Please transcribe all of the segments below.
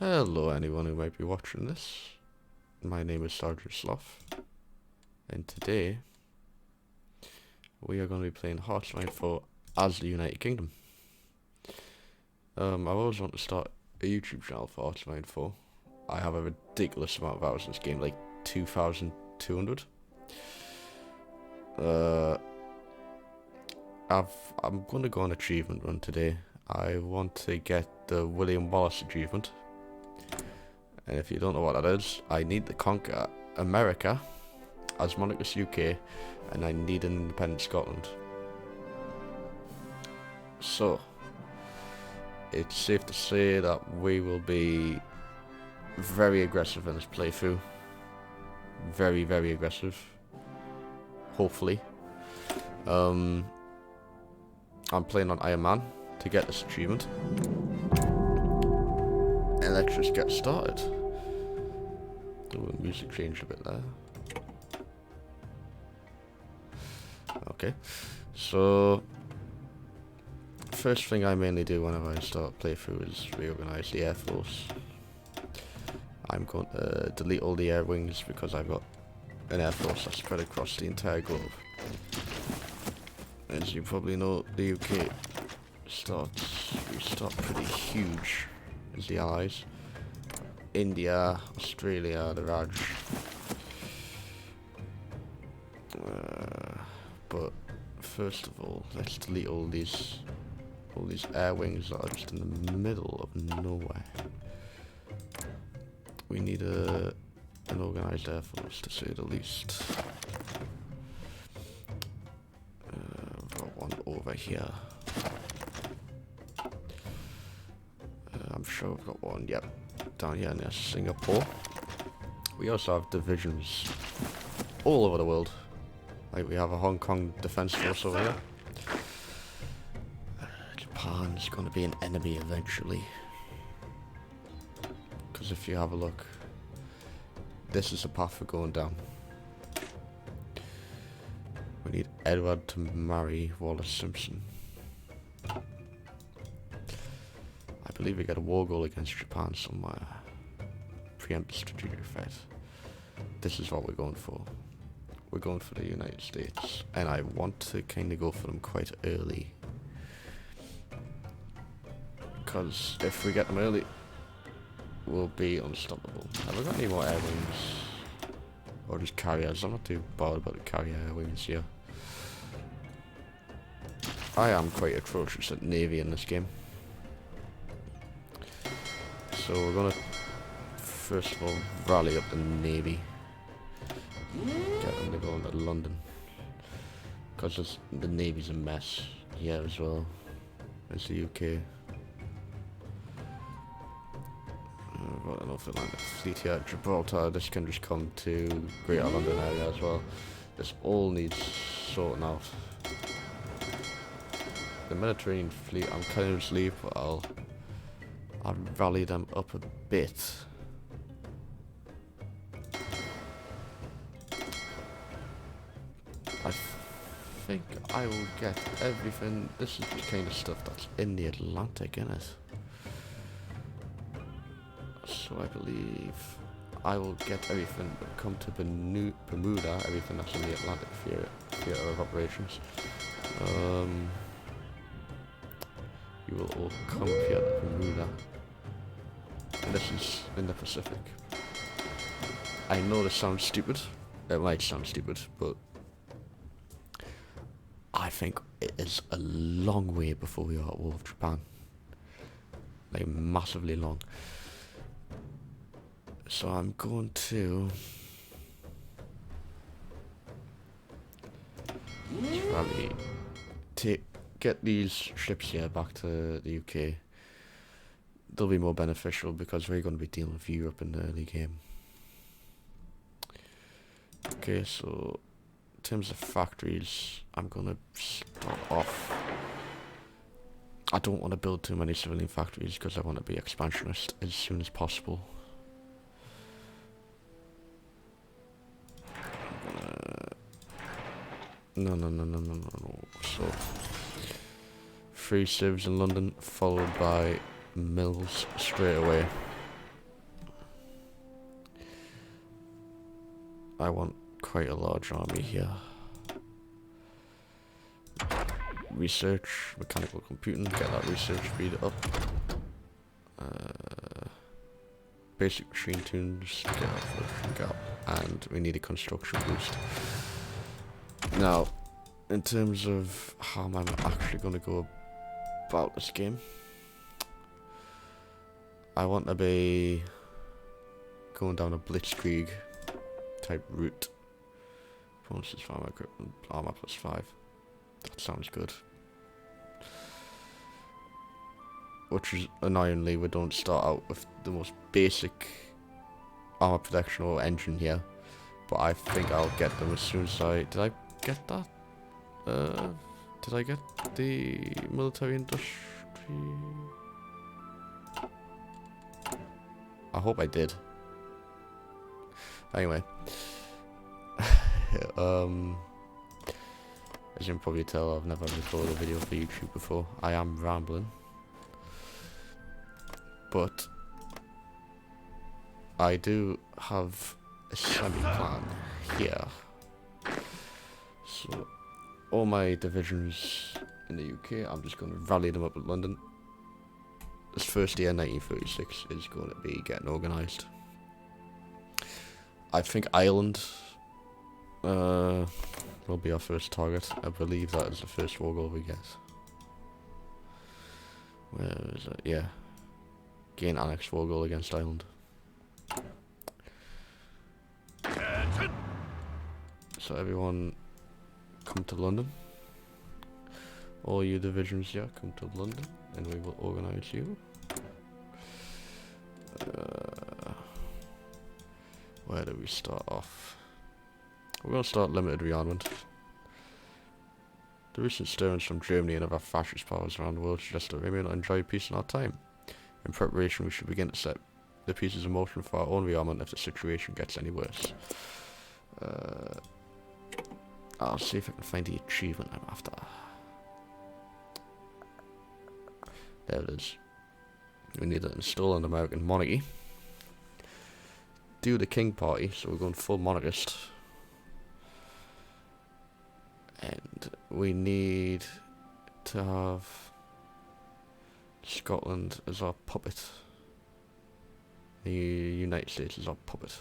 Hello anyone who might be watching this. My name is Sergeant Sloth, and today we are going to be playing Heartline 4 as the United Kingdom. I've always wanted to start a YouTube channel for Heartline 4. I have a ridiculous amount of hours in this game, like 2,200. I'm going to go on achievement run today. I want to get the William Wallace achievement. And if you don't know what that is, I need to conquer America as Monarchist UK, and I need an independent Scotland. So, it's safe to say that we will be very aggressive in this playthrough. Very, very aggressive. Hopefully. I'm playing on Iron Man to get this achievement. And let's just get started. Oh, the music changed a bit there. Okay, so first thing I mainly do whenever I start a playthrough is reorganize the Air Force. I'm going to delete all the air wings because I've got an Air Force that's spread across the entire globe. As you probably know, the UK we start pretty huge as the Allies. India, Australia, the Raj. But first of all, let's delete all these air wings that are just in the middle of nowhere. We need an organised air force, to say the least. We've got one over here. I'm sure we've got one, yep, down here near Singapore. We also have divisions all over the world. Like we have a Hong Kong Defence Force over here. Japan's going to be an enemy eventually. Because if you have a look, this is the path we're going down. We need Edward to marry Wallace Simpson. I believe we got a war goal against Japan somewhere. Preempt strategic threat. This is what we're going for. We're going for the United States, and I want to kind of go for them quite early. Because if we get them early, we'll be unstoppable. Have I got any more air wings? Or just carriers? I'm not too bothered about the carrier air wings here. I am quite atrocious at Navy in this game. So we're gonna first of all rally up the Navy. Get them to go into London. Because the Navy's a mess here as well as the UK. I've got an Atlantic fleet here at Gibraltar. This can just come to Greater London area as well. This all needs sorting out. The Mediterranean fleet, I'm kind of just leave, but I'll rally them up a bit. I think I will get everything. This is the kind of stuff that's in the Atlantic, innit? So I believe I will get everything that come to Bermuda, everything that's in the Atlantic theatre of operations. You will all come here to Bermuda. And this is in the Pacific. I know this sounds stupid. It might sound stupid, but I think it is a long way before we are at war with Japan. Like, massively long. So I'm going to probably get these ships here back to the UK. They'll be more beneficial because we're going to be dealing with Europe in the early game. Okay, so in terms of factories, I'm going to start off. I don't want to build too many civilian factories because I want to be expansionist as soon as possible. No. So, 3 civs in London, followed by mills straight away. I want quite a large army here. Research, mechanical computing, get that research speed up. Basic machine tunes, get that production gap. And we need a construction boost. Now, in terms of how I'm actually going to go about this game, I want to be going down a blitzkrieg type route. Bonuses farmer equipment, armor +5. That sounds good. Which is annoyingly, we don't start out with the most basic armor protection or engine here. But I think I'll get them as soon as I... Did I get that? Did I get the military industry? I hope I did. Anyway. As you can probably tell, I've never recorded a video for YouTube before. I am rambling. But I do have a semi-plan here. So all my divisions in the UK, I'm just going to rally them up in London. This first year, 1936, is going to be getting organised. I think Ireland will be our first target. I believe that is the first war goal we get. Where is it? Yeah. Gain annex war goal against Ireland. So everyone come to London. All you divisions here come to London and we will organise you. Where do we start off? We're going to start limited rearmament. The recent stirrings from Germany and other fascist powers around the world suggest that we may not enjoy peace in our time. In preparation, we should begin to set the pieces in motion for our own rearmament if the situation gets any worse. I'll see if I can find the achievement I'm after. There it is. We need to install an American monarchy. Do the king party, so we're going full monarchist. And we need to have Scotland as our puppet. The United States as our puppet.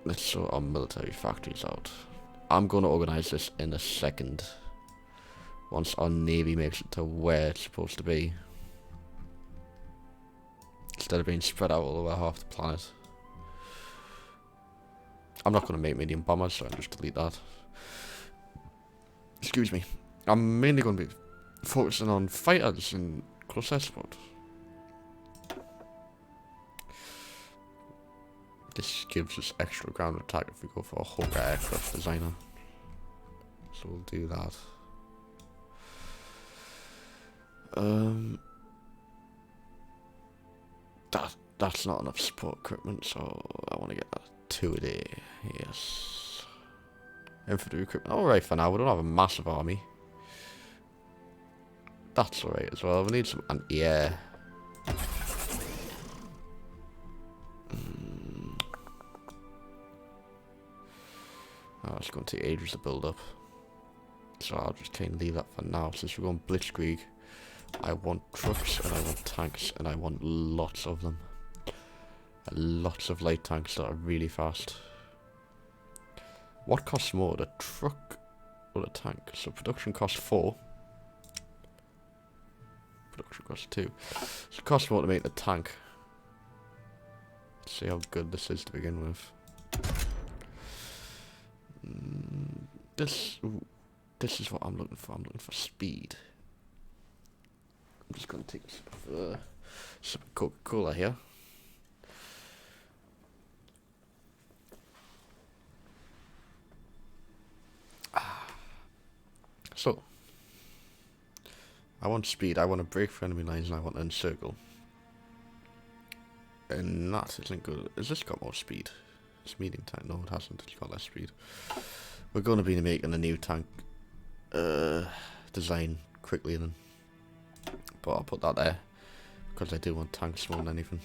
Let's sort our military factories out. I'm going to organise this in a second. Once our navy makes it to where it's supposed to be. Instead of being spread out all over half the planet. I'm not going to make medium bombers, so I'll just delete that. Excuse me. I'm mainly going to be focusing on fighters and close air support. This gives us extra ground attack if we go for a Hawker aircraft designer. So we'll do that. That's not enough support equipment, so I want to get that 2 a day. Yes. Infantry equipment. Alright for now, we don't have a massive army. That's alright as well. We need some anti-air. Oh, it's going to take ages to build up. So I'll just kind of leave that for now. Since we're going blitzkrieg, I want trucks and I want tanks and I want lots of them. Lots of light tanks that are really fast. What costs more, the truck or the tank? So production costs 4. Production costs 2. So it costs more to make the tank. Let's see how good this is to begin with. This is what I'm looking for. I'm looking for speed. I'm just going to take some Coca-Cola here. So, I want speed, I want to break for enemy lines, and I want to encircle. And that isn't good. Has this got more speed? It's medium tank. No, it hasn't. It's got less speed. We're going to be making a new tank design quickly then. But I'll put that there, because I do want tanks more than anything.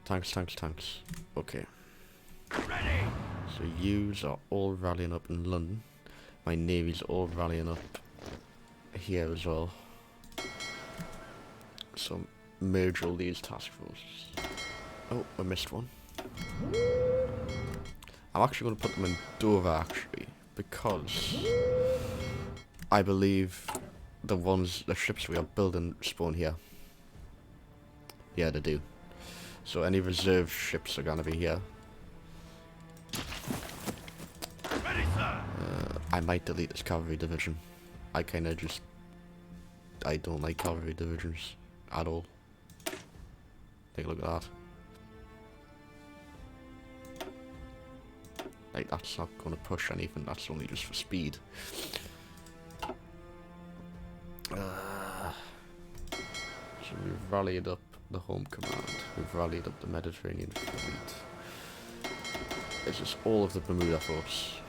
Tanks, tanks, tanks. Okay. Ready. So yous are all rallying up in London. My navy's all rallying up here as well. So merge all these task forces. Oh, I missed one. I'm actually going to put them in Dover actually, because I believe the ships we are building spawn here. Yeah, they do. So any reserve ships are going to be here. Ready, sir. I might delete this cavalry division. I don't like cavalry divisions at all. Take a look at that. Like, that's not going to push anything, that's only just for speed. So we've rallied up the Home Command, we've rallied up the Mediterranean Fleet. Is this all of the Bermuda force?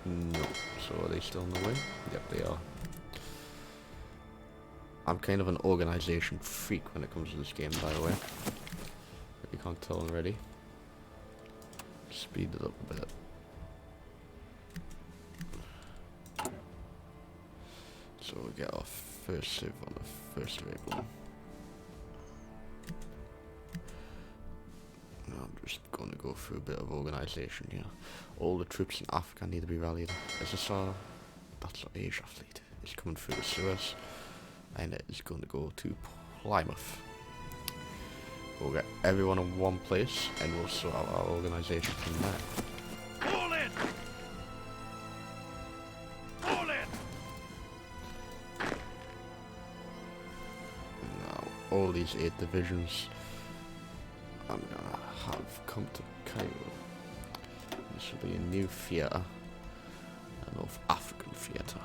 No. So are they still in the way? Yep, they are. I'm kind of an organisation freak when it comes to this game, by the way. If you can't tell already. Speed it up a bit. So we get our first civ on the 1st of April. Now I'm just going to go through a bit of organisation here. All the troops in Africa need to be rallied. Is this our... That's our Asia fleet. It's coming through the Suez. And it is going to go to Plymouth. We'll get everyone in one place and we'll sort out our organisation from there. Fall in. Fall in. Now, all these 8 divisions I'm gonna have come to Cairo. This will be a new theatre. A North African theatre.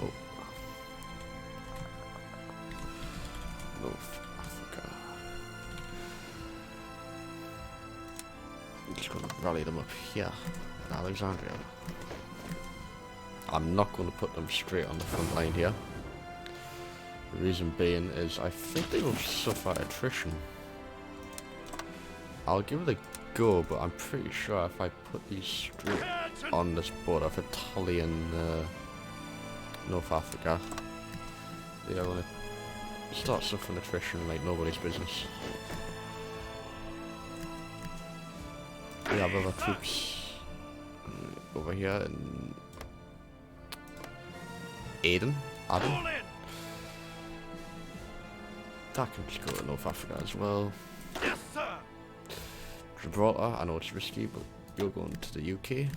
Oh. North Africa. I'm just gonna rally them up here in Alexandria. I'm not gonna put them straight on the front line here. The reason being is I think they will suffer attrition. I'll give it a go, but I'm pretty sure if I put these straight on this border for Tali and North Africa, they are going to start suffering attrition like nobody's business. We have other troops over here in Aden. That can just go to North Africa as well. Yes, sir. Gibraltar, I know it's risky, but you're going to the UK.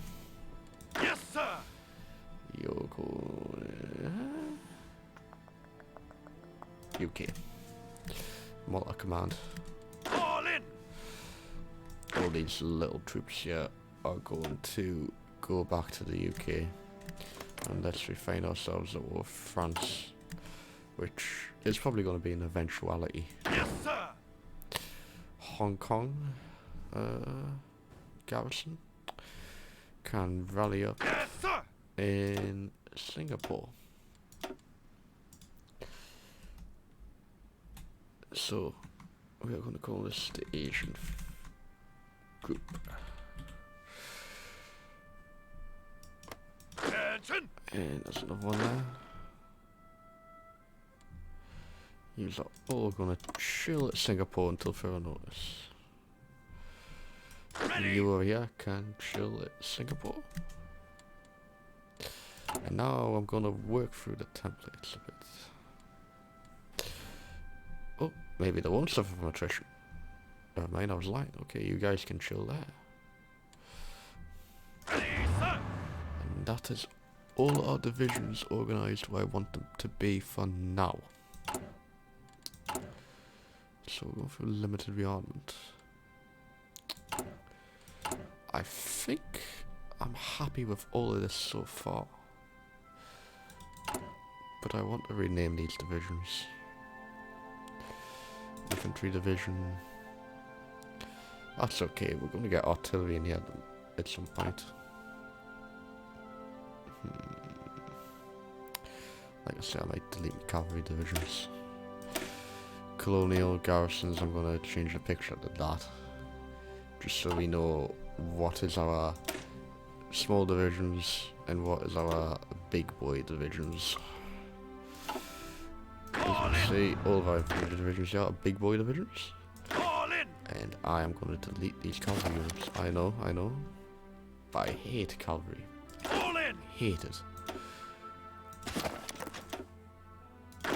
Yes, sir. You're going... UK. Malta Command. Fall in. All these little troops here are going to go back to the UK. Unless we find ourselves at war with France. Which is probably going to be an eventuality. Yes, sir. Hong Kong garrison can rally up Yes, sir. in Singapore. So we are going to call this the Asian group. Attention. And there's another one there. Yous are all going to chill at Singapore until further notice. Ready. You over here can chill at Singapore. And now I'm going to work through the templates a bit. Oh, maybe they won't suffer from attrition. Never mind, I was lying. Okay, you guys can chill there. Ready, sir. And that is all our divisions organised where I want them to be for now. So we'll go for limited rearmament. I think I'm happy with all of this so far. But I want to rename these divisions. Infantry division. That's okay, we're going to get artillery in here at some point. Like I said, I might delete my cavalry divisions. colonial garrisons, I'm going to change the picture to that. Just so we know what is our small divisions and what is our big boy divisions. As you can see, all of our infantry divisions here are big boy divisions. Fall in! And I am going to delete these cavalry units. I know. But I hate cavalry. Fall in! Hate it.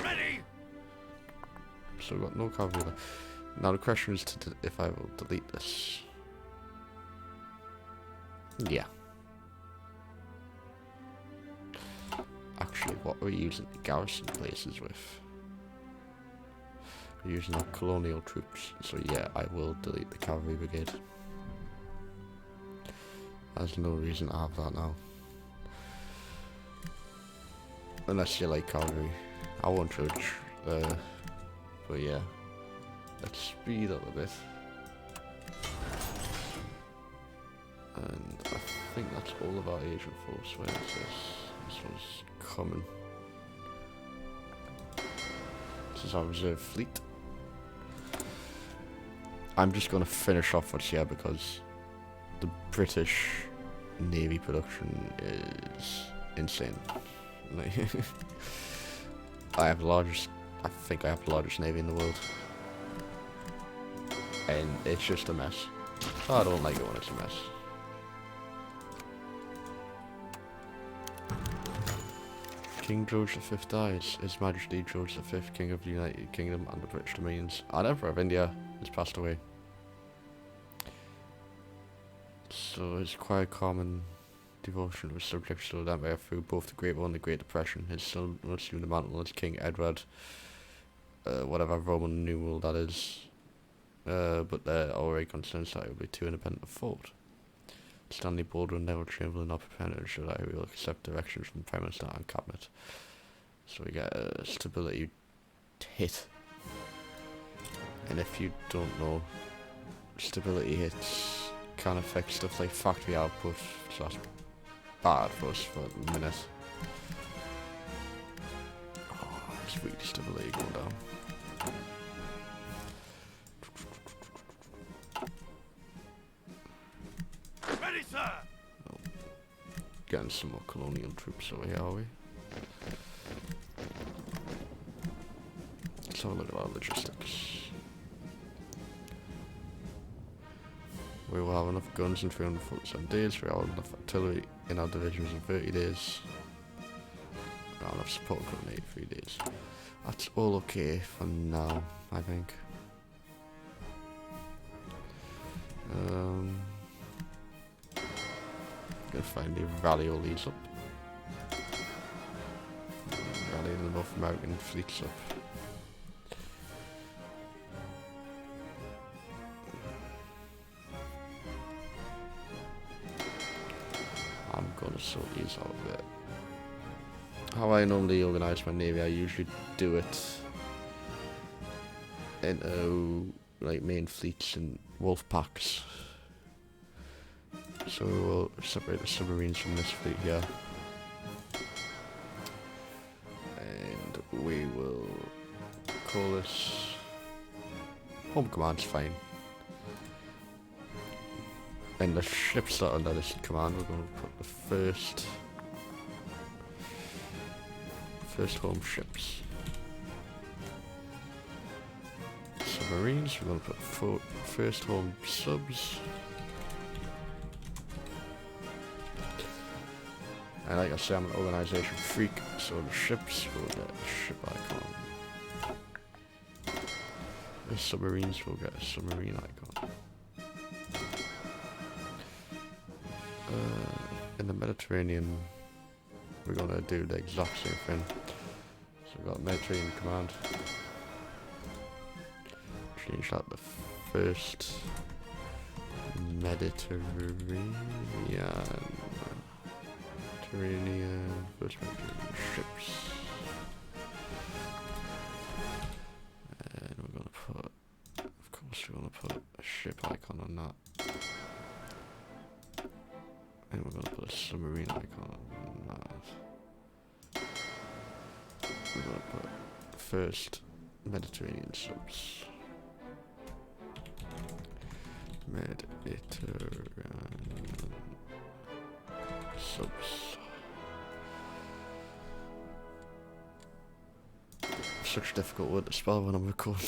Ready! So we've got no cavalry there. Now the question is if I will delete this. Yeah. Actually, what are we using the garrison places with? We're using our colonial troops. So yeah, I will delete the cavalry brigade. There's no reason to have that now. Unless you like cavalry. I won't judge. But yeah. Let's speed up a bit. And I think that's all of our Asian force. Where is this? This one's coming. This is our reserve fleet. I'm just going to finish off what's here because the British Navy production is insane. I think I have the largest navy in the world. And it's just a mess. I don't like it when it's a mess. King George V dies. His Majesty George V, King of the United Kingdom and the British Dominions, and Emperor of India, has passed away. So his quiet, calm and devotion was subject to the empire through both the Great War and the Great Depression. His son will assume the mantle as King Edward, whatever Roman numeral that is. But there are already concerns that it will be too independent of thought. Stanley Baldwin and Neville Chamberlain are prepared to ensure that he will accept directions from the Prime Minister and Cabinet. So we get a stability hit. And if you don't know, stability hits can affect stuff like factory output, so that's bad for us for a minute. Oh, it's really stability going down. Ready, sir! Oh, getting some more colonial troops over here, are we? Let's have a look at our logistics. We will have enough guns in 347 days, we will have enough artillery in our divisions in 30 days. We will have enough support equipment in 83 days. That's all okay for now, I think. Gonna finally rally all these up. Rally the North American fleets up. I'm gonna sort these out a bit. How I normally organise my navy, I usually do it into like main fleets and wolf packs. So we will separate the submarines from this fleet here. And we will call this Home Command's fine. And the ships that are under this command, we're going to put the first home ships. Submarines, we're going to put first home subs. And like I said, I'm an organisation freak, so the ships will get a ship icon. The submarines will get a submarine icon. In the Mediterranean, we're going to do the exact same thing. So we've got Mediterranean Command. Change that to first Mediterranean first Mediterranean ships. And we're going to put, of course we're going to put a ship icon on that. And we're going to put a submarine icon on that. We're going to put first Mediterranean subs. Mediterranean subs. Such a difficult word to spell when I'm recording.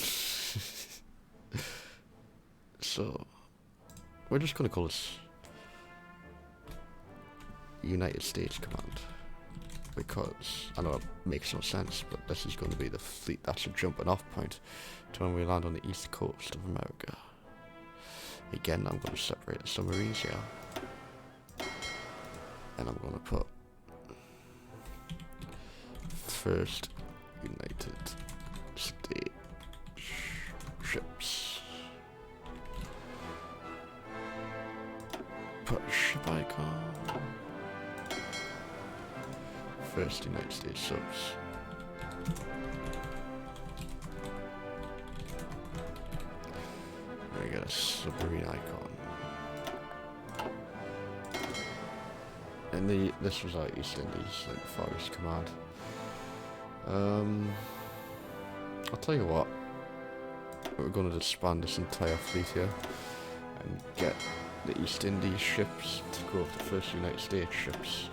So, we're just going to call this United States Command. Because, I know it makes no sense, but this is going to be the fleet that's a jumping off point to when we land on the east coast of America. Again, I'm going to separate the submarines here. And I'm going to put first United States ships. Put ship icon. First United States subs. We got a submarine icon. And this was our East Indies, like Far East Command. I'll tell you what. We're going to disband this entire fleet here and get the East Indies ships to go up to first United States ships.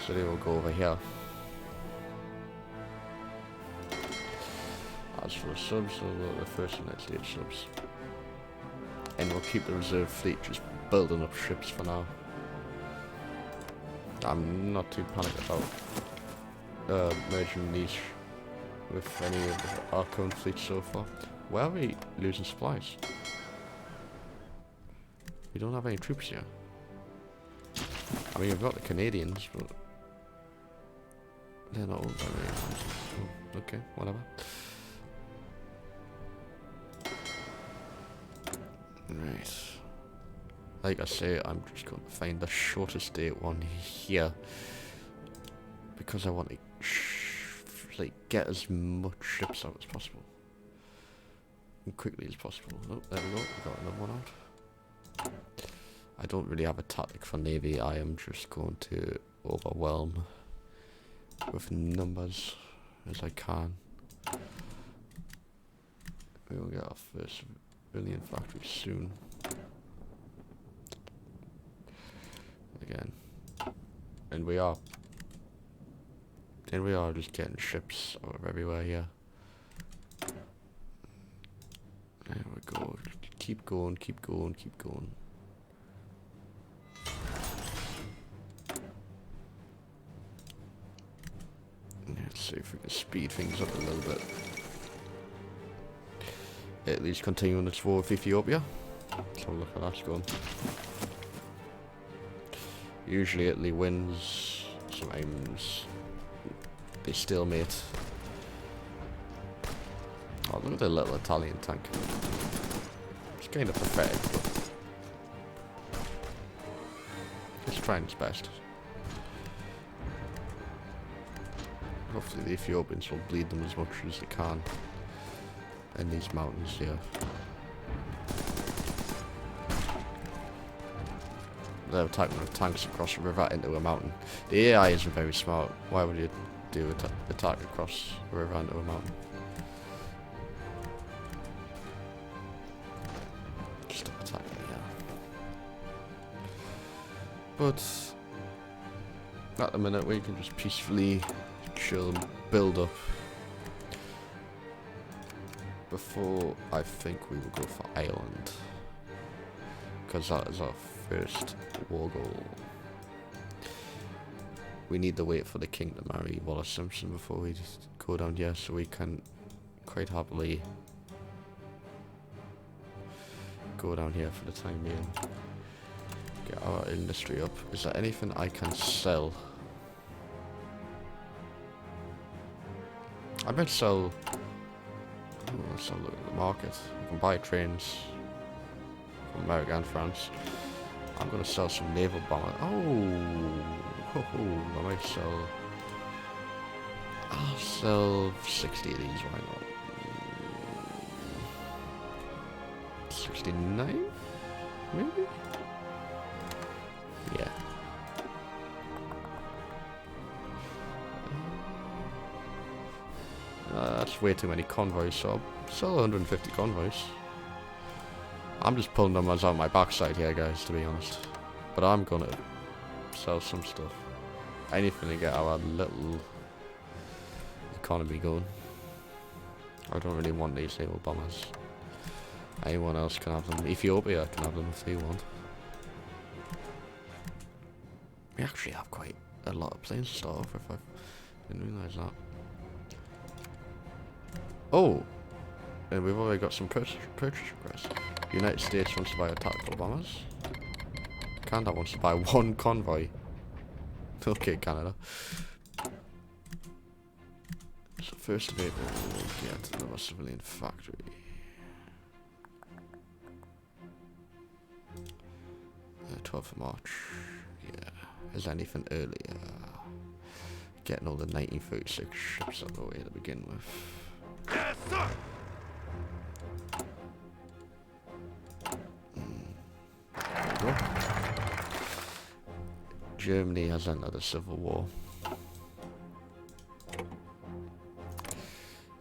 So they will go over here. As for the subs, they'll go to the first United States subs. And we'll keep the reserve fleet just building up ships for now. I'm not too panicked about merging these with any of our current fleets so far. Where are we losing supplies? We don't have any troops here. I mean, we've got the Canadians, but they're not all very oh, okay, whatever. Right. Like I say, I'm just going to find the shortest date one here. Because I want to like get as much ships out as possible. And quickly as possible. Oh, there we go, we got another one out. I don't really have a tactic for Navy, I am just going to overwhelm with numbers as I can. We will get our first civilian factory soon. Again. And we are just getting ships out of everywhere here. There we go. Keep going, keep going, keep going. Let's see if we can speed things up a little bit. Italy's continuing its war with Ethiopia. So look at that's going. Usually Italy wins, sometimes they stalemate. Oh, look at the little Italian tank. It's kind of pathetic, but it's trying its best. Hopefully the Ethiopians will bleed them as much as they can in these mountains here. They're attacking with tanks across a river into a mountain. The AI isn't very smart. Why would you do attack across a river into a mountain? Stop attacking me, yeah. But at the minute we can just peacefully chill and build up before I think we will go for Ireland, because that is our first war goal. We need to wait for the king to marry Wallace Simpson before we just go down here, so we can quite happily go down here for the time being. Get our industry up. Is there anything I can sell? I might sell. Oh, let's have a look at the market. You can buy trains from America and France. I'm gonna sell some naval bombers. I might sell. I'll sell 60 of these. Why not? 69, maybe. Yeah. That's way too many convoys, so I'll sell 150 convoys. I'm just pulling numbers out my backside here, guys, to be honest. But I'm gonna sell some stuff. Anything to get our little economy going. I don't really want these naval bombers. Anyone else can have them. Ethiopia can have them if they want. We actually have quite a lot of planes to start off with. I didn't realise that. Oh! And we've already got some purchase requests. United States wants to buy tactical bombers. Canada wants to buy one convoy. Okay, Canada. So 1st of April we'll get another civilian factory. 12th of March. Yeah. Is anything earlier? Getting all the 1936 ships out of the way to begin with. Yes, sir! There we go. Germany has entered a civil war.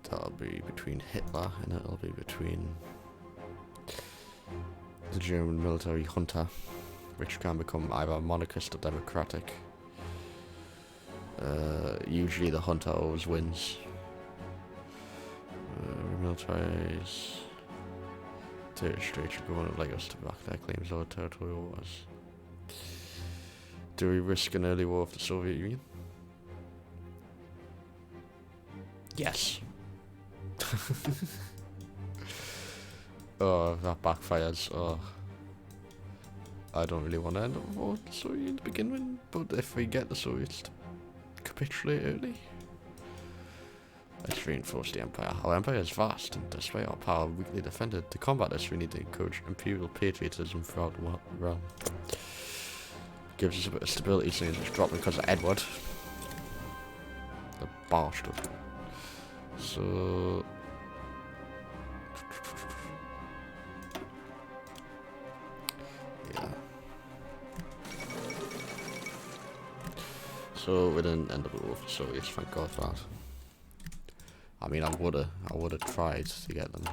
That'll be between Hitler and it'll be between the German military junta, which can become either monarchist or democratic. Usually the junta always wins. Remilitarize. Turkish Straits are going to like us to back their claims over territorial wars. Do we risk an early war with the Soviet Union? Yes. Oh, if that backfires. Oh. I don't really want to end up a war with the Soviet Union to begin with, but if we get the Soviets to capitulate early, let's reinforce the Empire. Our Empire is vast, and despite our power weakly defended, to combat this we need to encourage imperial patriotism throughout the realm. Gives us a bit of stability, seeing it's dropping because of Edward. The bastard. So... yeah. So we didn't end up with war for Soviets, thank God for that. I mean, I would've tried to get them.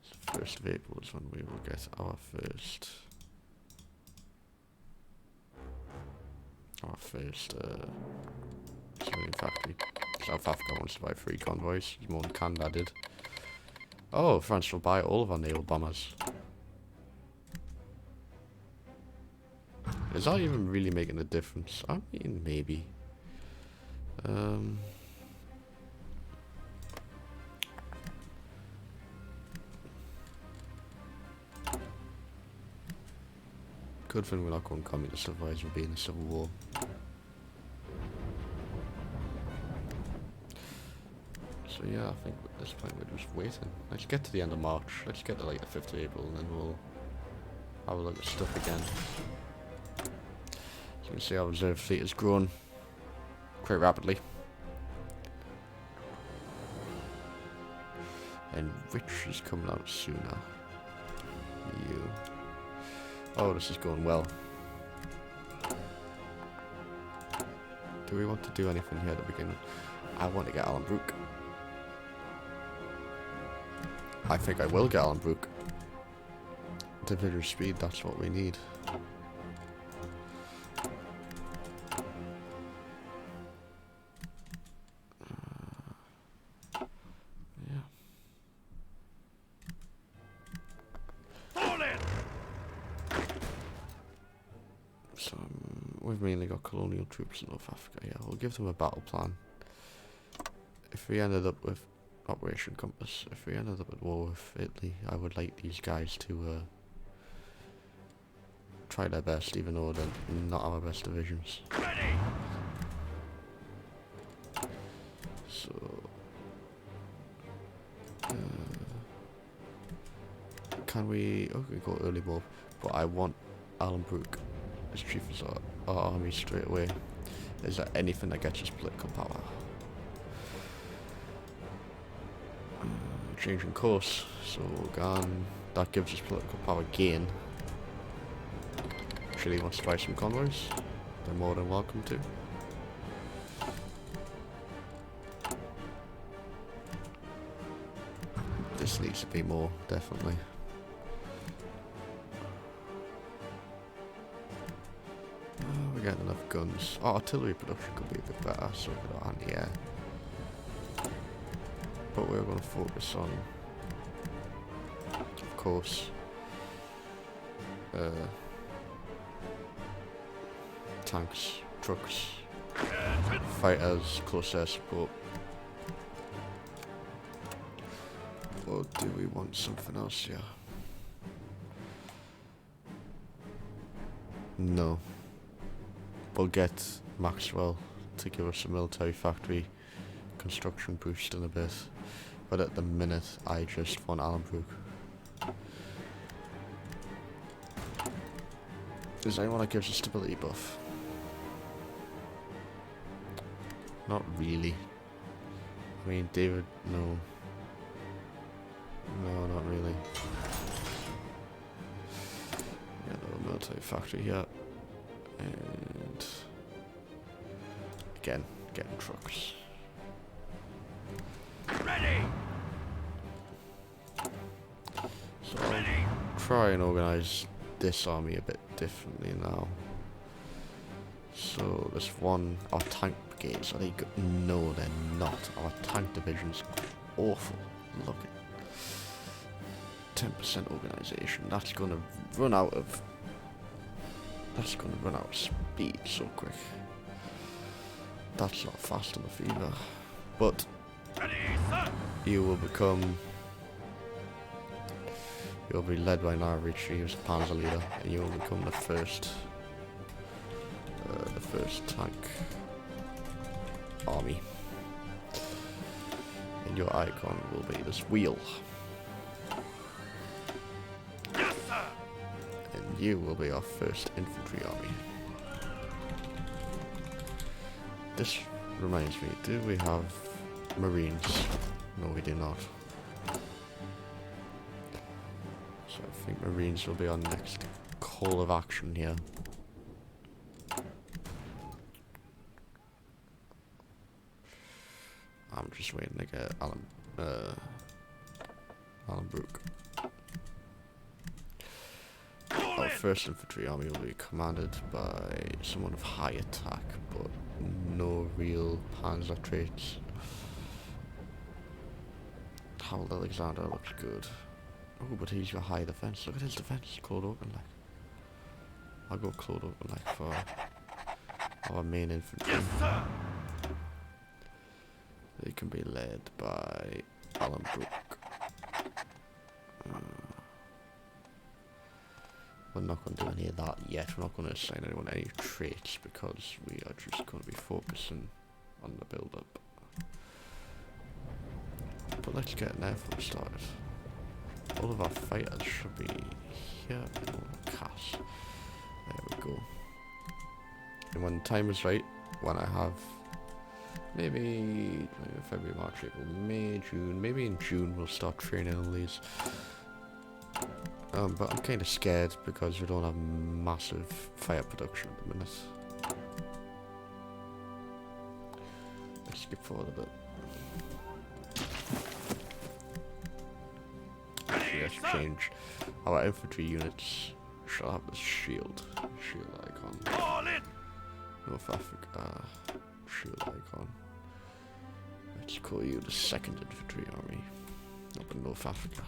So 1st of April is when we will get our first civilian factory. South Africa wants to buy 3 convoys, more than Canada did. Oh, France will buy all of our naval bombers. Is that even really making a difference? I mean, maybe. Good thing we're not going communist, otherwise we'll be in a civil war. So yeah, I think at this point we're just waiting. Let's get to the end of March. Let's get to like the 5th of April and then we'll have a look at stuff again. So you can see our reserve fleet has grown quite rapidly. And which is coming out sooner? You. Oh, this is going well. Do we want to do anything here to begin with? I want to get Allenbrook. I think I will get Allenbrook. Division speed, that's what we need. We've mainly got colonial troops in North Africa. Yeah, we'll give them a battle plan. If we ended up with Operation Compass, if we ended up at war with Italy, I would like these guys to try their best, even though they're not our best divisions. Ready. So, can we? Oh, we go early war, but I want Allenbrook as chief of our army straight away. Is there anything that gets us political power? Changing course, so Gan, that gives us political power again. Chile wants to buy some convoys. They're more than welcome to. This needs to be more, definitely. Oh, we're getting enough guns. Oh, artillery production could be a bit better, so we could anti-air. But we're going to focus on, of course, tanks, trucks, fighters, close air support. Or do we want something else here? No. We'll get Maxwell to give us a military factory construction boost in a bit. But at the minute, I just want Allenbrook. Is anyone that gives a stability buff? Not really. I mean, David, no. No, not really. Yeah, little military factory here. And again, getting trucks. Ready. So I'll try and organise this army a bit differently now. So there's one, our tank brigades, are they good? No, they're not. Our tank division's awful. Look at 10% organisation. That's gonna run out of speed so quick. That's not fast enough either. But Ready, sir. you'll be led by Narvici, who's a Panzer leader, and you will become the first tank army. And your icon will be this wheel. Yes, sir. And you will be our first infantry army. This reminds me, do we have Marines? No, we do not. So I think Marines will be our next call of action here. I'm just waiting to get Allenbrook. Our first infantry army will be commanded by someone of high attack, but no real Panzer traits. Harold Alexander looks good. Oh, but he's got high defense. Look at his defense, Claude Auchinleck. I'll go Claude Auchinleck for our main infantry. Yes, sir. They can be led by Allenbrook. We're not going to do any of that yet. We're not going to assign anyone any traits because we are just going to be focusing on the build-up. But let's get an air force started. All of our fighters should be here in Cass. There we go. And when the time is right, when I have maybe February, March, April, May, June, maybe in June we'll start training on these. But I'm kind of scared because we don't have massive fire production at the minute. Let's skip forward a bit. Actually, let's change. Our infantry units shall have this shield icon. All in. North Africa shield icon. Let's call you the 2nd Infantry Army up in North Africa.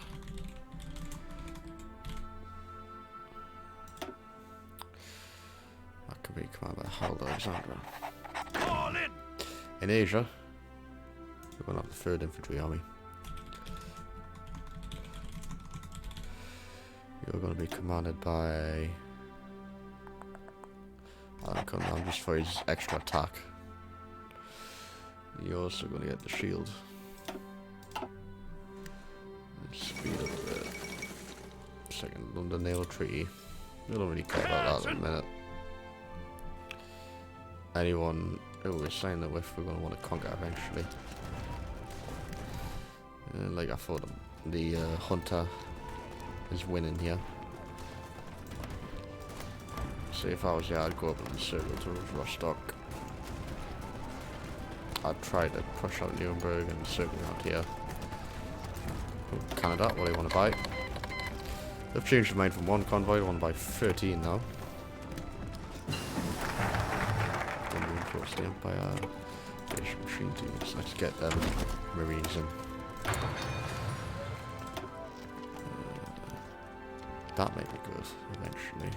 That could be commanded by Harold Alexander. All in. In Asia, we're going to have the 3rd Infantry Army. You're going to be commanded by Alan Cunningham just for his extra attack. You're also going to get the shield. Speed up a bit. 2nd London Naval Treaty. We don't really care about that in a minute. Anyone who we sign that with, we're going to want to conquer eventually. Like I thought, the Hunter is winning here. So if I was, I'd go up in the circle towards Rostock. I'd try to push out Nuremberg and circle around here. Oh, Canada, what do you want to buy? They've changed their mind from 1 convoy, they want to buy 13 now. Then reinforce the Empire. British machine teams. Let's get them Marines in. That might be good, eventually.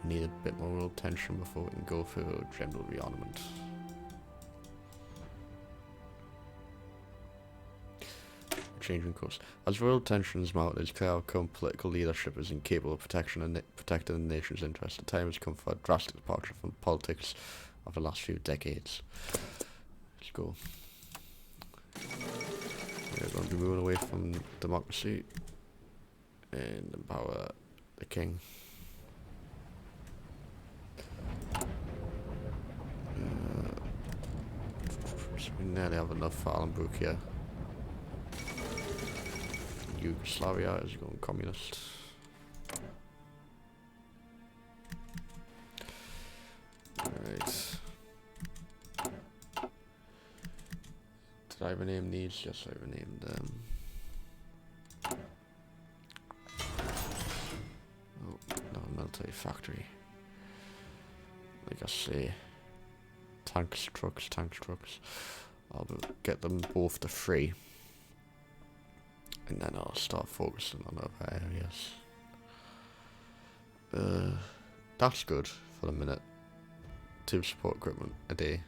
Need a bit more world tension before we can go for general rearmament. Changing course. As world tensions mount, it's clear our current political leadership is incapable of protecting the nation's interests. The time has come for a drastic departure from politics of the last few decades. Let's go. We're going to be moving away from democracy and empower the king. So we nearly have enough for Alanbrück here. Yugoslavia is going communist. Alright. Did I rename these? Yes, I renamed them. Oh, no, military factory. Like I say, tanks, trucks. I'll get them both to free. And then I'll start focusing on other areas. That's good for the minute. 2 support equipment a day.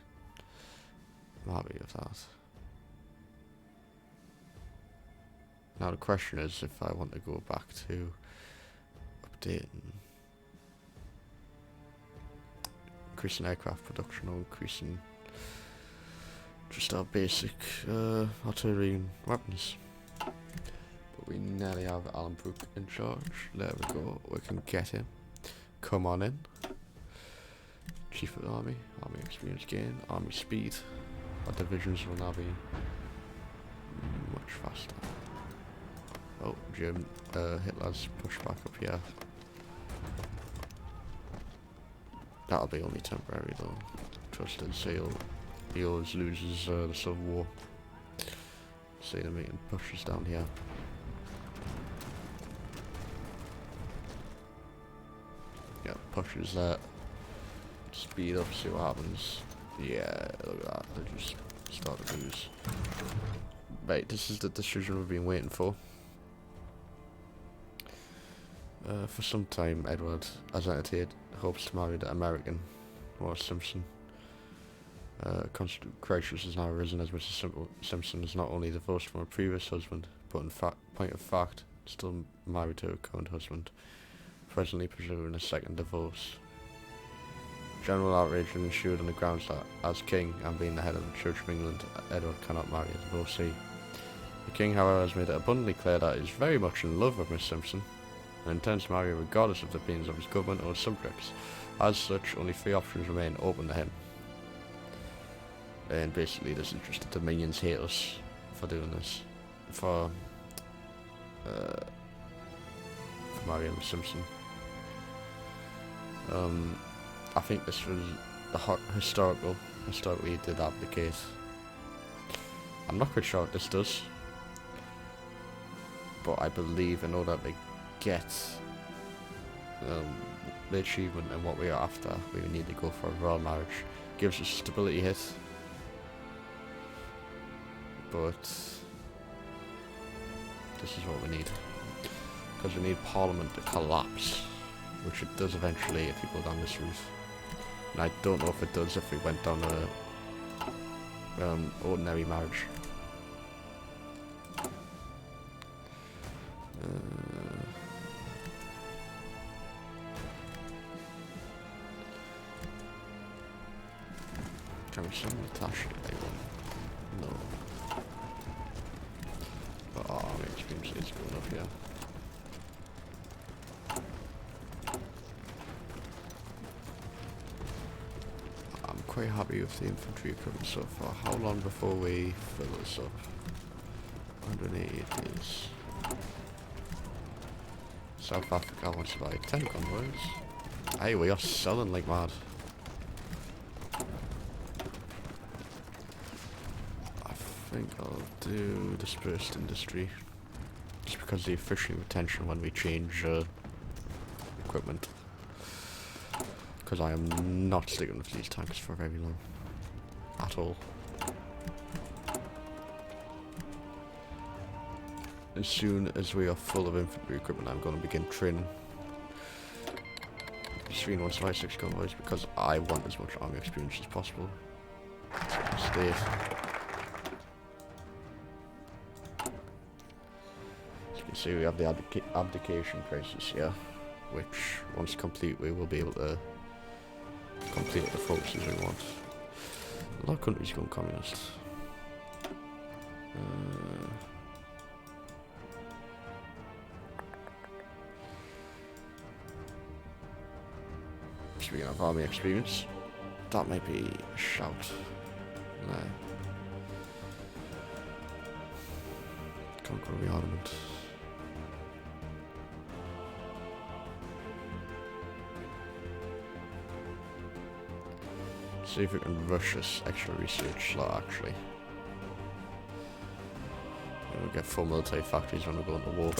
I'm happy with that. Now the question is if I want to go back to updating, increasing aircraft production or increasing just our basic artillery and weapons. But we nearly have Alanbrück in charge. There we go. We can get him. Come on in. Chief of the army. Army experience gain. Army speed. Our divisions will now be much faster. Oh, Hitler's pushed back up here. That'll be only temporary though. Trusted Seal. He always loses the Civil War. See them making pushes down here. Yeah, pushes that. Speed up, see what happens. Yeah, look at that. They just start to lose. Right, this is the decision we've been waiting for. For some time, Edward has entertained hopes to marry the American Wallis Simpson. Crisis has now arisen as Mrs. Simpson is not only divorced from her previous husband, but in point of fact, still married to her current husband, presently pursuing a second divorce. General outrage ensued on the grounds that, as king and being the head of the Church of England, Edward cannot marry a divorcee. The king, however, has made it abundantly clear that he is very much in love with Miss Simpson, and intends to marry her regardless of the opinions of his government or his subjects. As such, only 3 options remain open to him. And basically this is just the Dominions hate us for doing this. For marrying Miss Simpson. I think this was the historically it did abdicate. I'm not quite sure what this does. But I believe in order to get the achievement and what we are after, we need to go for a royal marriage. Gives us a stability hit. But this is what we need. Because we need Parliament to collapse. Which it does eventually if you go down this route. And I don't know if it does if we went down a ordinary marriage. Can we send Natasha to A1? No. But our army experience is good enough here. I'm quite happy with the infantry equipment so far. How long before we fill this up? 188 days. South Africa wants to buy 10 convoys. Hey, we are selling like mad. think I'll do dispersed industry. Just because of the efficient retention when we change equipment. Because I am not sticking with these tanks for very long. At all. As soon as we are full of infantry equipment, I'm going to begin training 3156 convoys because I want as much army experience as possible. State. As you can see, we have the abdication crisis here, which once complete, we will be able to complete the focuses we want. A lot of countries going communist. Speaking of army experience, that might be a shout. No. Conquer rearmament. See if we can rush this extra research slot actually. We'll get full military factories when we go into war.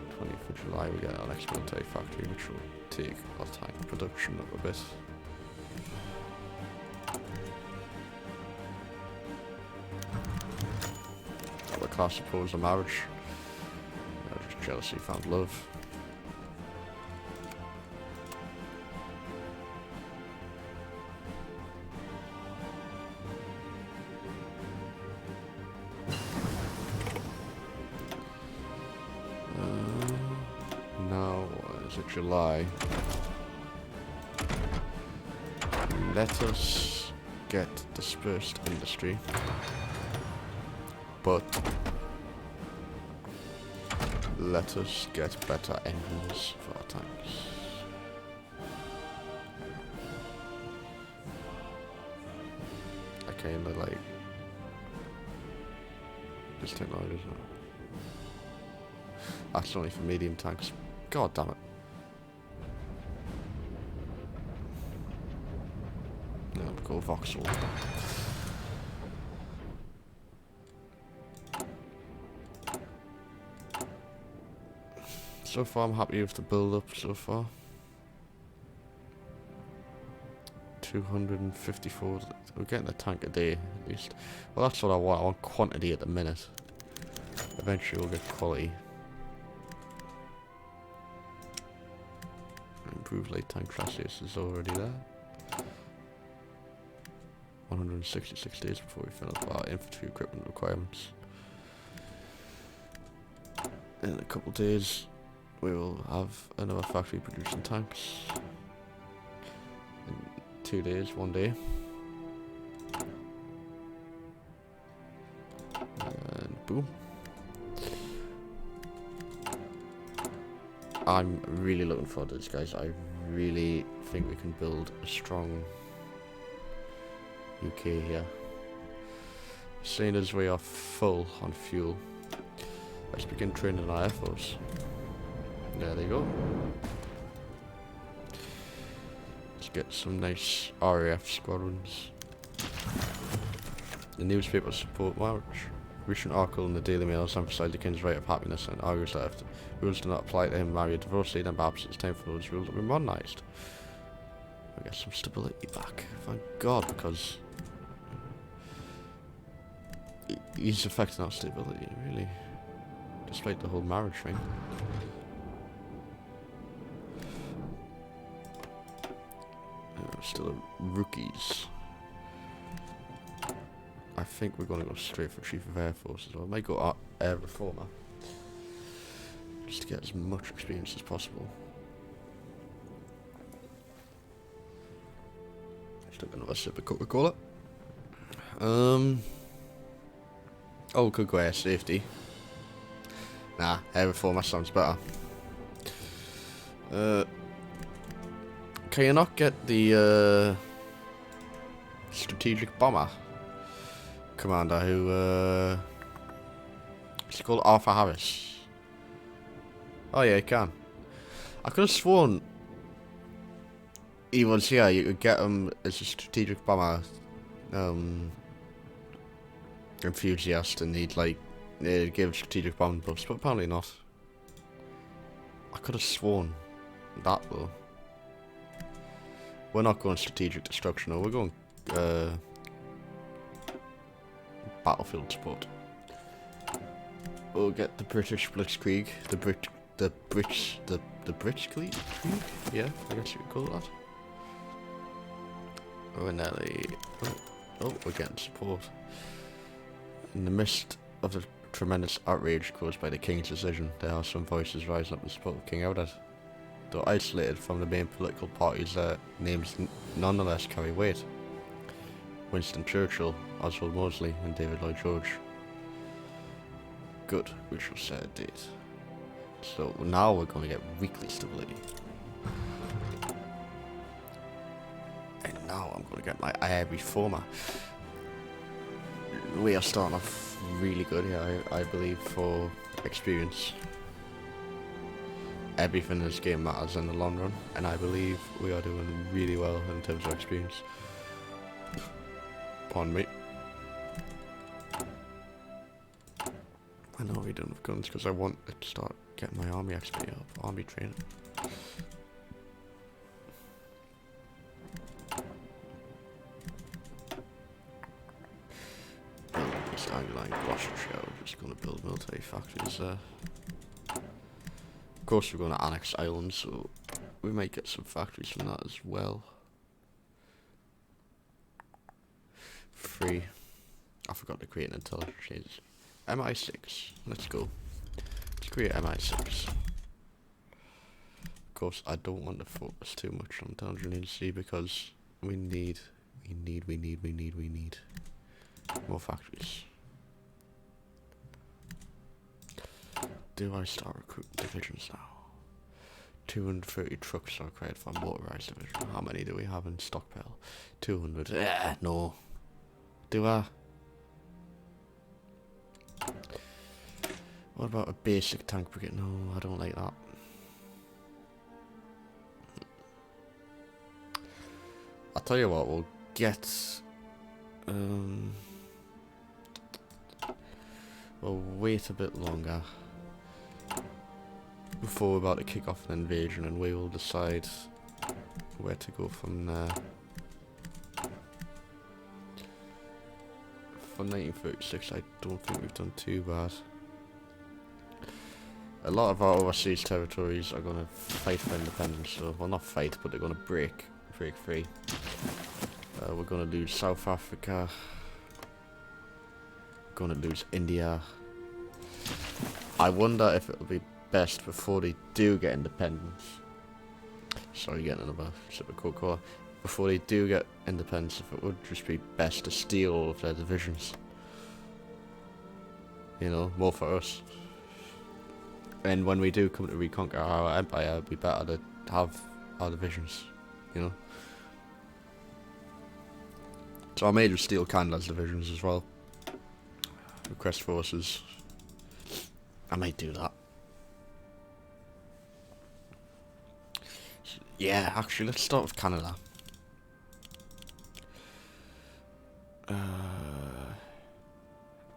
20th of July we get our next military factory, which will take our tank production up a bit. Other class opposed a marriage. Just jealousy found love. Now, is it July? Let us get dispersed industry, but let us get better engines for our tanks. I kinda like this technology, isn't it? That's only for medium tanks. God damn it. No, go Vauxhall. So far I'm happy with the build up so far. 254, we're getting a tank a day at least. Well, that's what I want. I want quantity at the minute. Eventually we'll get quality. Improved light tank chassis is already there. 166 days before we fill up our infantry equipment requirements. In a couple of days we will have another factory producing tanks. In 2 days, 1 day. And boom. I'm really looking forward to this, guys. I really think we can build a strong UK here. Seeing as we are full on fuel, let's begin training our Air Force. There they go. Let's get some nice RAF squadrons. The newspaper support march. Recent article in the Daily Mail has emphasised the King's right of happiness and argues that if the rules do not apply to him, marry a divorcee, then perhaps it's time for those rules to be modernised. We get some stability back, thank God, because he's affecting our stability, really, despite the whole marriage thing. Still rookies. I think we're going to go straight for Chief of Air Force as well. I might go Air Reformer, just to get as much experience as possible. Just took another sip of Coca-Cola. Oh, we could go Air Safety. Nah, Air Reformer sounds better. Can you not get the strategic bomber commander who is called Arthur Harris? Oh yeah, you can. I could have sworn He was, yeah, you could get him as a strategic bomber enthusiast, and he'd like give strategic bombing buffs, but apparently not. I could have sworn that though. We're not going strategic destruction, no, we're going battlefield support. We'll get the British Blitzkrieg, the Blitzkrieg? Yeah, I guess you could call it that. We're nearly... Oh, we're getting support. In the midst of the tremendous outrage caused by the King's decision, there are some voices rising up in support of King Eldred. Though isolated from the main political parties, their names nonetheless carry weight. Winston Churchill, Oswald Mosley, and David Lloyd George. Good, we shall set a date. So now we're going to get weekly stability. And now I'm going to get my AI Reformer. We are starting off really good here, I believe, for experience. Everything in this game matters in the long run, and I believe we are doing really well in terms of experience. Pardon me. I know we're doing with guns because I want to start getting my army XP up, army training. Building this Angline Gloucestershire, we're just going to build military factories there. Of course we're going to annex Ireland, so we might get some factories from that as well. Free. I forgot to create an intelligence change. MI6. Let's go. Let's create MI6. Of course, I don't want to focus too much on intelligence agency because we need more factories. Do I start recruiting divisions now? 230 trucks are required for a motorized division. How many do we have in stockpile? 200. No. Do I? What about a basic tank brigade? No, I don't like that. I'll tell you what, we'll get... we'll wait a bit longer before we're about to kick off an invasion, and we will decide where to go from there. For 1936, I don't think we've done too bad. A lot of our overseas territories are going to fight for independence, so, well, not fight, but they're going to break free. We're going to lose South Africa. Going to lose India. I wonder if it'll be best before they do get independence. Sorry, getting another sip of Coca-Cola. Before they do get independence, if it would just be best to steal all of their divisions. You know, more for us. And when we do come to reconquer our empire, it'd be better to have our divisions, you know. So I may just steal Canada's divisions as well. Request forces. I might do that. Yeah, actually, let's start with Canada.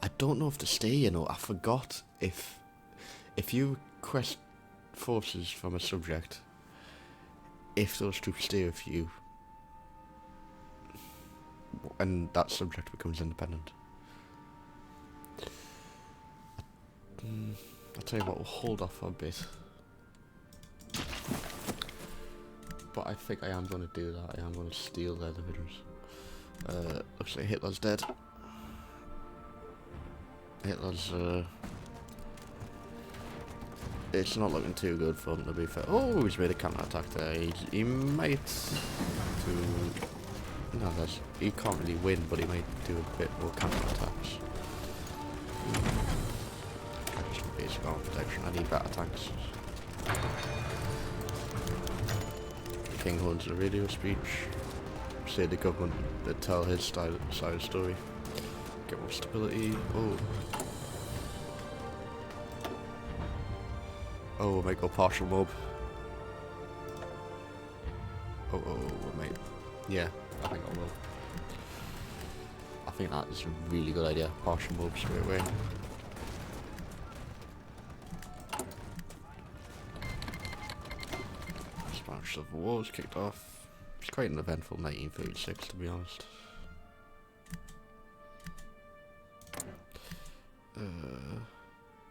I don't know if to stay, you know. I forgot if you request forces from a subject, if those troops stay with you, and that subject becomes independent. I'll tell you what, we'll hold off for a bit. But I think I am going to do that. I am going to steal their divisions. Looks like Hitler's dead. Hitler's, it's not looking too good for him, to be fair. Oh, he's made a counter-attack there. He might do... No, he can't really win, but he might do a bit more counter-attacks. Some basic armor protection. I need better tanks. The King holds a radio speech. Say the government that tell his side of the story. Get more stability. Oh, we might go partial mob. mate. Yeah, I think I will. I think that is a really good idea. Partial mob straight away. Spanish Civil War was kicked off. It's quite an eventful 1936, to be honest.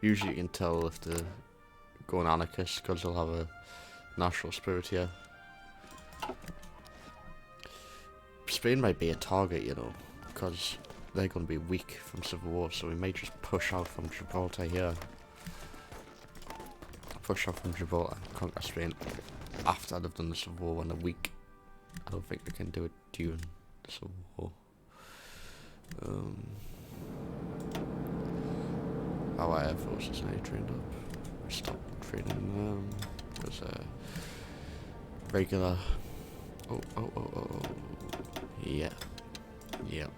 Usually you can tell if they're going anarchist because they'll have a national spirit here. Spain might be a target, you know, because they're going to be weak from Civil War, so we may just push out from Gibraltar here. Push out from Gibraltar and conquer Spain after they've done the Civil War when they're weak. I don't think we can do it during the Civil War. Our air force is now trained up. We stopped training them because regular. Oh. Yeah. Yep.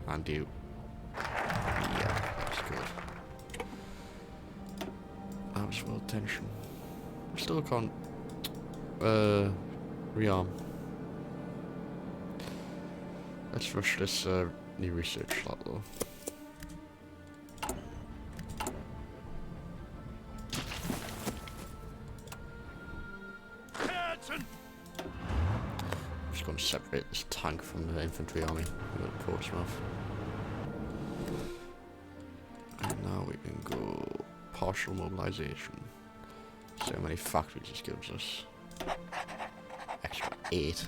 And you. Yeah, that's good. That was well tension. We still can't rearm. Let's rush this new research slot though. I'm just going to separate this tank from the infantry army at Portsmouth. And now we can go partial mobilization. See how many factories this gives us. Extra 8.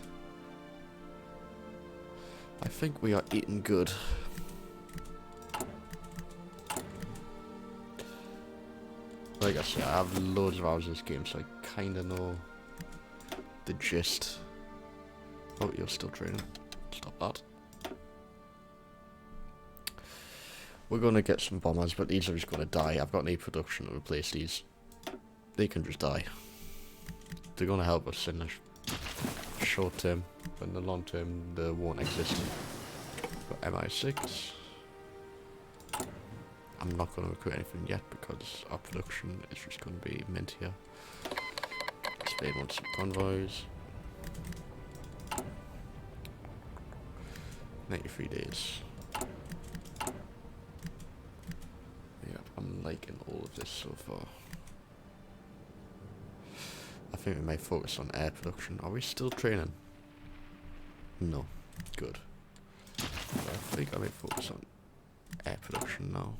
I think we are eating good. Like I said, I have loads of hours in this game, so I kinda know the gist. Oh, you're still training. Stop that. We're gonna get some bombers, but these are just gonna die. I've got no production to replace these. They can just die. They're gonna help us in the short term, but in the long term, they won't exist. Got MI6. I'm not gonna recruit anything yet because our production is just gonna be mint here. Spain wants some convoys. 93 days. Yep, I'm liking all of this so far. I think we may focus on air production. Are we still training? No. Good. So I think I may focus on air production now.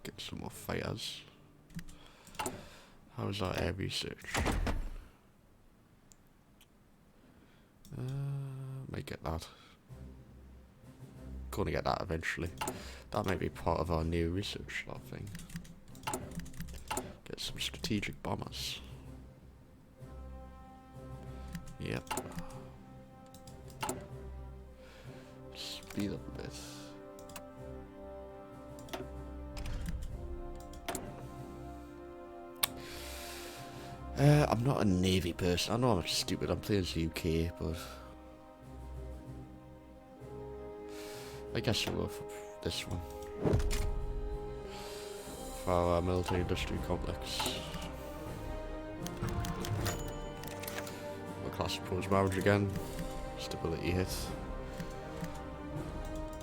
Get some more fighters. How's our air research? Might get that. Gonna get that eventually. That may be part of our new research slot thing. Get some strategic bombers. Yep. Speed up a bit. I'm not a navy person. I know I'm stupid. I'm playing the UK, but I guess I will for this one. For our military industry complex. Class proposed marriage again. Stability hit.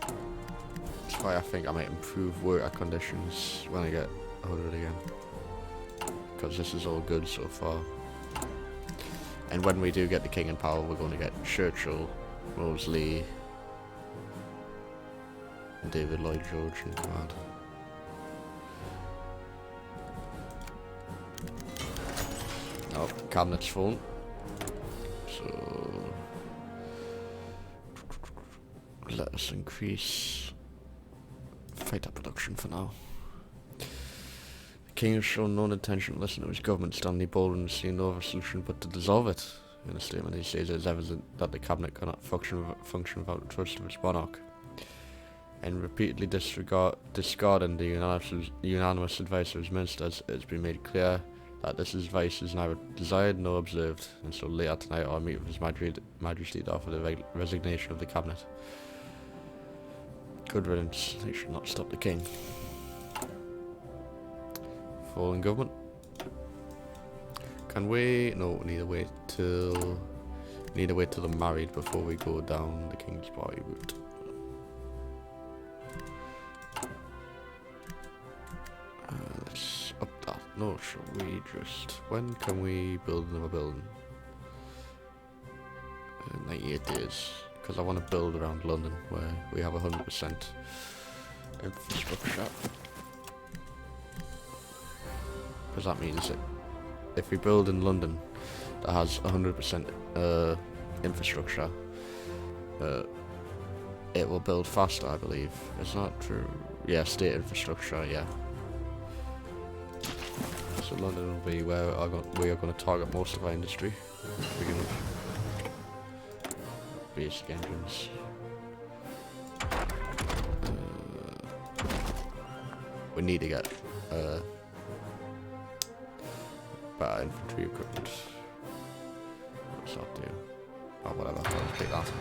That's why I think I might improve worker conditions when I get 100 again. Because this is all good so far. And when we do get the king in power, we're going to get Churchill, Mosley, and David Lloyd George in command. Oh, cabinet's full. So let us increase fighter production for now. The king has shown no intention to listen to his government, Stanley Baldwin, seeing no other solution but to dissolve it. In a statement, he says it is evident that the cabinet cannot function without the trust of its monarch. And repeatedly discarding the unanimous advice of his ministers, it has been made clear that this advice is neither desired nor observed, and so later tonight I'll meet with His Majesty to offer the resignation of the cabinet. Good riddance. They should not stop the king. Falling government. Can we? No, we need to wait till... Need to wait till they're married before we go down the King's Party route. Let's up that. No, should we just... When can we build another building? 98 days. Because I want to build around London where we have 100% infrastructure. Because that means that if we build in London that has 100% infrastructure, it will build faster, I believe. Is that true? Yeah, state infrastructure, yeah. So London will be where we are going to target most of our industry to begin with. Basic engines. We need to get better infantry equipment. What's that do? Oh, whatever. I'll take that.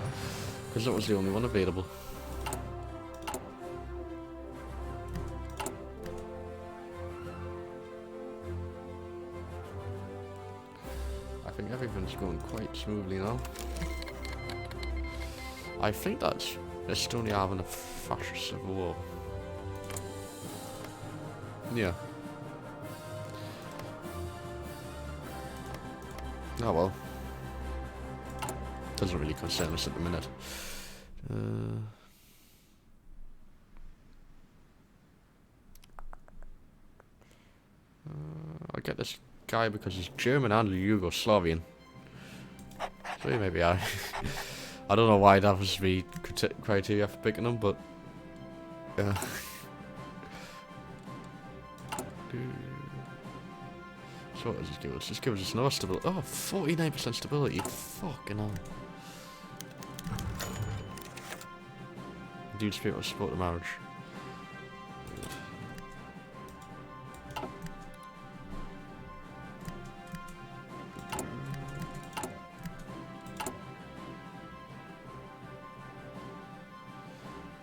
Because that was the only one available. I think everything's going quite smoothly now. I think that's Estonia having a fascist civil war. Yeah. Oh well. Doesn't really concern us at the minute. I'll get this guy because he's German and Yugoslavian. So maybe I... I don't know why that was the criteria for picking him, but... Yeah. So what does this give us? This gives us no stability. Oh, 49% stability. Fucking hell. Dude's people support the marriage.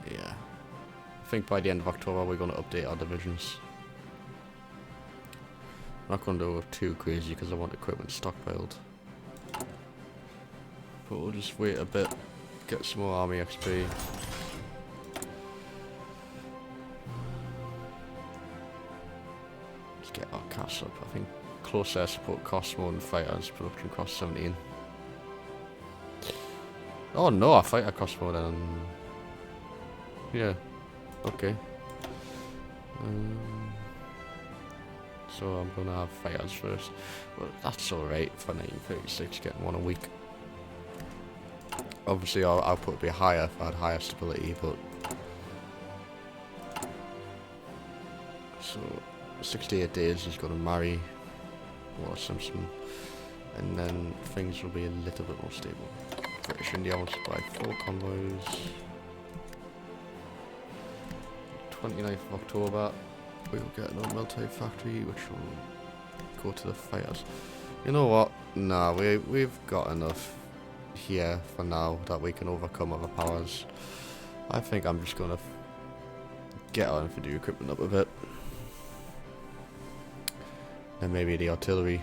Yeah. I think by the end of October we're going to update our divisions. I'm not going to go too crazy because I want equipment stockpiled. But we'll just wait a bit, get some more army XP. Let's get our costs up. I think close air support costs more than fighters, production costs 17. Oh no, our fighter costs more than... Yeah, okay. So I'm gonna have fighters first. Well, that's alright for 1936, getting one a week. Obviously our output would be higher if I had higher stability, but... So, 68 days he's gonna marry Walter Simpson, and then things will be a little bit more stable. British India wants to buy 4 convoys. 29th of October. We will get another military factory, which will go to the fighters. You know what? Nah, we've got enough here for now that we can overcome other powers. I think I'm just gonna get our infantry equipment up a bit, and maybe the artillery,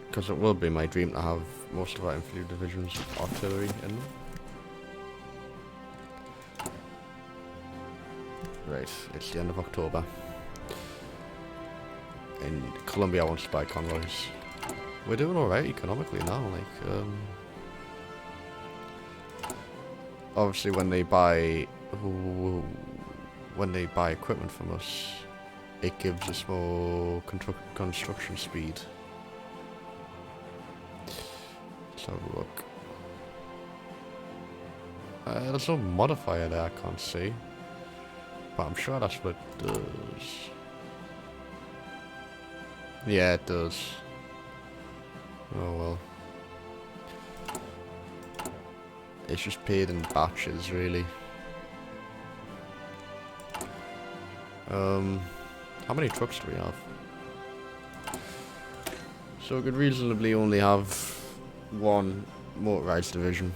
because it will be my dream to have most of our infantry divisions with artillery in them. Right, it's the end of October. And Colombia wants to buy convoys. We're doing alright economically now, like, obviously when they buy equipment from us, it gives us more construction speed. Let's have a look. There's no modifier there, I can't see. But I'm sure that's what it does. Yeah, it does. Oh well. It's just paid in batches, really. How many trucks do we have? So we could reasonably only have one motorized division.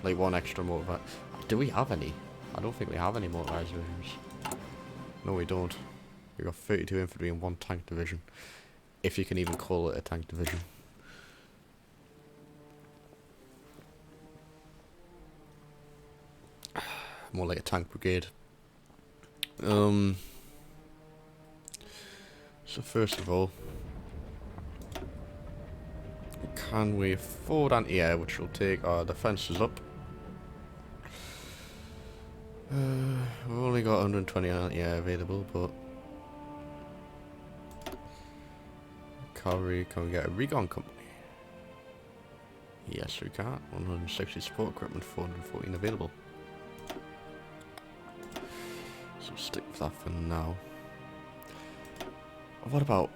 Like one extra motorized. Do we have any? I don't think we have any motorized divisions. No, we don't. We got 32 infantry and 1 tank division. if you can even call it a tank division. More like a tank brigade. So first of all, can we afford anti-air, which will take our defences up? We've only got 120 anti-air available, but cavalry, can we get a recon company? Yes, we can. 160 support equipment, 414 available. So stick with that for now. What about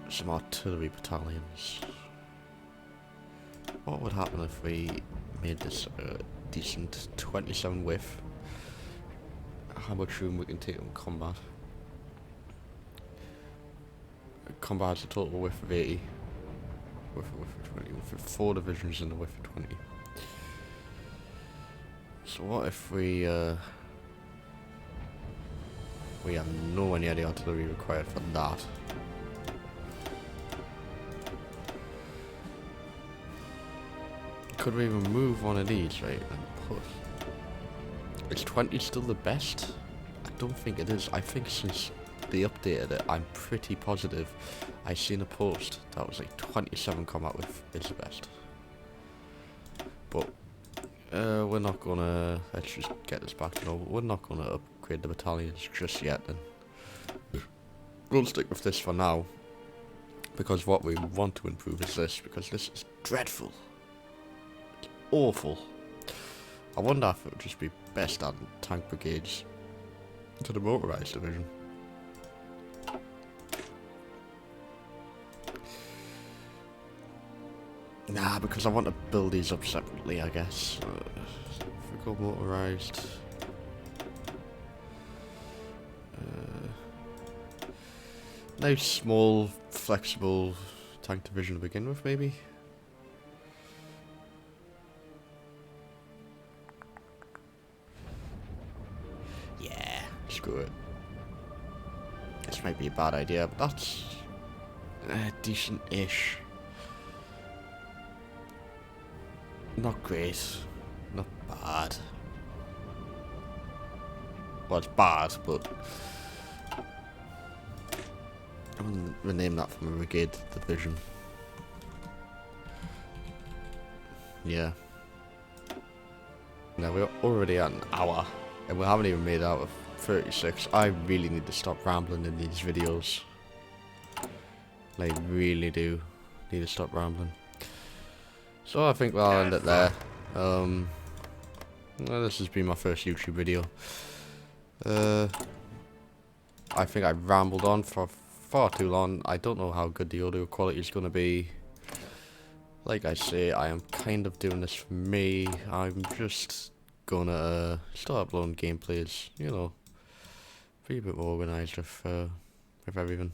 some artillery battalions? What would happen if we made this a decent 27 width? How much room we can take on combat? Combat has a total width of 80. Width of 20. Width of 4 divisions and a width of 20. So what if we have nowhere near the artillery required for that? Could we even move one of these, right, and put... Is 20 still the best? I don't think it is. I think since they updated it, I'm pretty positive I seen a post that was like 27 combat width is the best. But we're not gonna... Let's just get this back, you know, we're not gonna upgrade the battalions just yet, and we'll stick with this for now, because what we want to improve is this, because this is dreadful. It's awful. I wonder if it would just be best adding tank brigades to the motorised division. Nah, because I want to build these up separately, I guess. If we go motorised... nice, small, flexible tank division to begin with, maybe? Yeah, screw it. This might be a bad idea, but that's decent-ish. Not great. Not bad. Well, it's bad, but... I wouldn't rename that from a brigade division. Yeah. Now we're already at an hour, and we haven't even made out of 36. I really need to stop rambling in these videos. I really do need to stop rambling. So I think I'll end it there. Well, this has been my first YouTube video. I think I rambled on for far too long. I don't know how good the audio quality is going to be. Like I say, I am kind of doing this for me. I'm just gonna start uploading gameplays, you know, be a bit more organised with everything.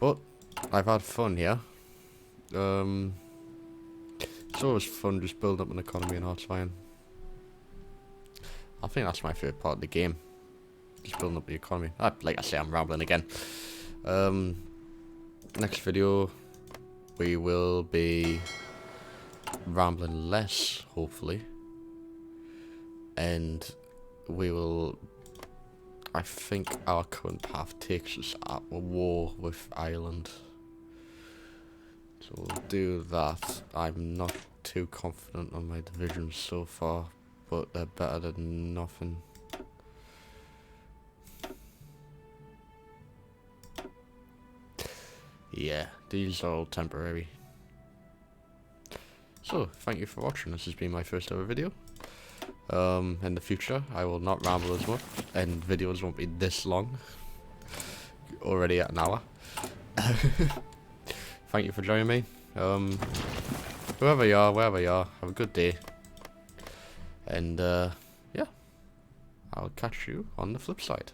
But I've had fun here. It's always fun just building up an economy in Hearts-of-Iron. I think that's my favourite part of the game. Just building up the economy. Like I say, I'm rambling again. Next video, we will be rambling less, hopefully. And we will... I think our current path takes us at a war with Ireland. So we'll do that. I'm not too confident on my divisions so far, but they're better than nothing. Yeah, these are all temporary. So, thank you for watching. This has been my first ever video. In the future, I will not ramble as much, and videos won't be this long. Already at an hour. Thank you for joining me. Whoever you are, wherever you are, have a good day. And, yeah. I'll catch you on the flip side.